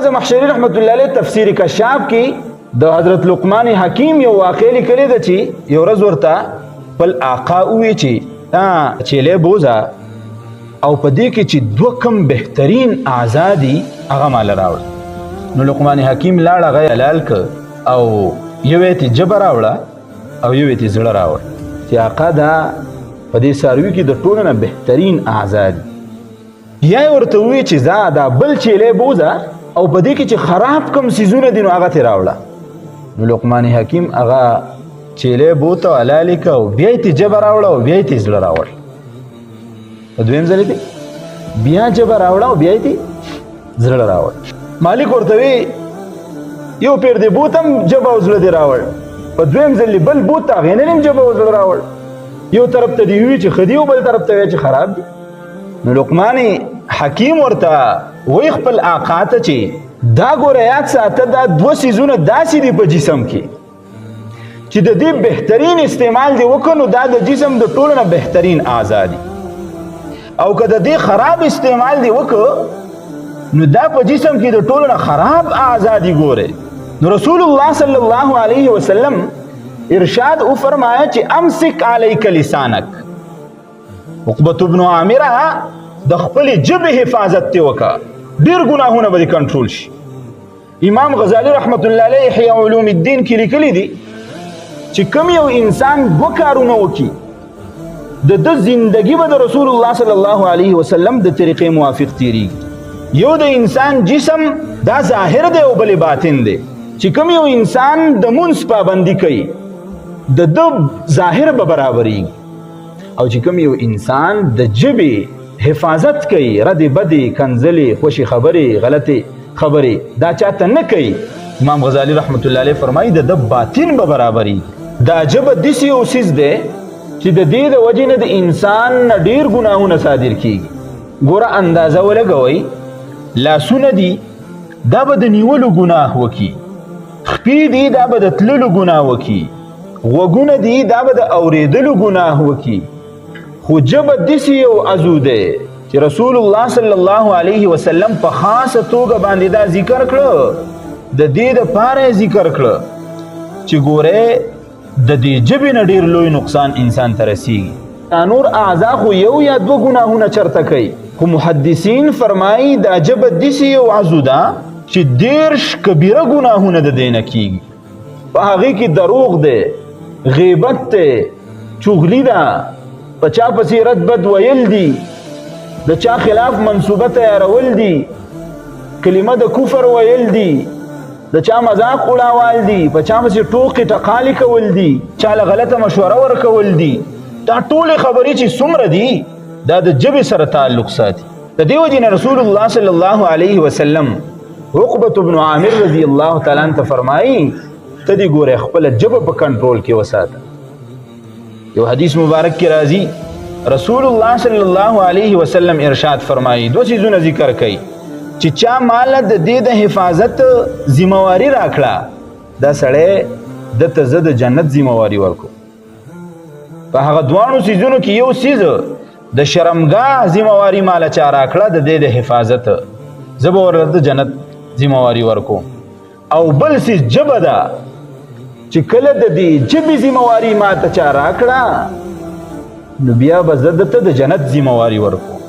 زمخشري رحمت الله علیه تفسیر کشاف کې د حضرت لقمان حکیم یو واقعه لیکلې ده چې یو ورځ ورته بل آقا وی چې چیلې بوزا او په دې کې چې دوه کم بهترین آزادي هغه مال راوړ. نو لقمان حکیم لاړ هغه حلال ک او یو یې جبر راوړه او یو یې زړه راوړ چې آقا دا په دې ساروي کې د ټولو نه بهترین آزادي. یا ورته وی چې زه دا بل چیلې بوزا او په دې کې چې خراب کم سیزونه دي نو هغه ترې راوړه. نو لقمان حکیم هغه چیلې بوته حلالې که او بیا یې جبه راوړه او بیا یې زړه راوړ. په دویم ځل کې بیا جبه راوړه او بیا یې زړه راوړ. مالک ورته وی یو پیر دې بوت هم جبه او زړه دې راوړ، په دویم ځل بل بوت هغې نه هم جبه او زړه راوړ. یو طرف ته دې وي چې ښه دي او بل طرف ته وی چې خراب دي. نو لقمان حکیم ورته وی خپل آقا ته چې دا ګوره یاد ساته دا دوه څیزونه داسې دي په جسم کې چې د دې بهترین استعمال دی وکړو نو دا د جسم د ټولو نه بهترین آزادي، او که د دې خراب استعمال دی وکړو نو دا په جسم کې د ټولو نه خراب آزادي ګوره. نو رسول الله صلی الله علیه وسلم ارشاد او فرمایا چې امسک علیک لسانک. عقبة بن عامر د خپل جبه حفاظت ته وکا، ډیر ګناهونه به کنټرول شي. امام غزالی رحمت الله علیه احیاء علوم الدین کې لیکلی دي چې کوم یو انسان دوه کارونه وکي د زندگی به د رسول الله صلی الله علیه وسلم د طریقې موافق تیریږي. یو د انسان جسم دا ظاهر دی او بل باطن دی. چې کوم یو انسان د منځ پابندي کوي د ظاهر به برابرېږي، او چې کوم یو انسان د جبې حفاظت کوي، رد بدی کنزلی خوشی خبری غلطی خبری دا چاته نه کوي، امام غزالی رحمت الله علیه فرمایي د باطن به برابري. دا جبه داسې یو څیز دی چې د دې د وجې نه د انسان نه ډیر ګناهونه صادر کیږي. ګوره اندازه ولګوئ، لاسونه دي دا به د نیولو ګناه وکي، خپې دي دا به د تللو ګناه وکي، غوږونه دي دا به د اورېدلو ګناه وکي. خو جبه داسې یو عضو دی چې رسول الله صلی الله علیه وسلم په خاصه توګه باندې دا ذکر کړه، د دې دپاره یې ذکر کړه چې ګورې د دې جبې نه ډېر لوی نقصان انسان ته رسیږي. نور اعضا خو یو یا دوه ګناهونه چرته کوي، خو محدثین فرمایي دا جبه داسې یو عضو ده چې 10 کبیره ګناهونه د دې نه کیږي. په هغې کې دروغ دی، غیبت دی، چغلي ده، په چا پسې رد بد ویل دي، د چا خلاف منصوبه تیارول دي، کلمه د کفر ویل دي، د چا مذاق اړول دي، په چا پسې ټوقې ټقالې کول دي، چا له غلطه مشوره ورکول دي. دا ټولې خبرې چې څومره دي دا د ژبې سره تعلق ساتي. د دې وجې نه رسول الله صلی الله علیه وسلم عقبة بن عامر رضی الله تعالی عنه ته فرمایي ته دې ګوره خپله ژبه په کنټرول کې وساته. یو حدیث مبارک کی راضی رسول الله صلی الله علیه وسلم ارشاد فرمایي دو چیزونه ذکر کوي چې چا مال د دې د حفاظت ذمہواری راکړه دا سړی د ته زه د جنت ذمہواری ورکو. په هغه دوانو چیزونو کې یو چیز د شرمګاه ذمہواری مال چا راکړه د دې د حفاظت زه به ورته د جنت ذمہواری ورکو. او بل چیز جبه ده چې کله د دې جبې ذمہواری ما ته چا راکړه نو بیا به زه درته د جنت ذمہواری ورکوم.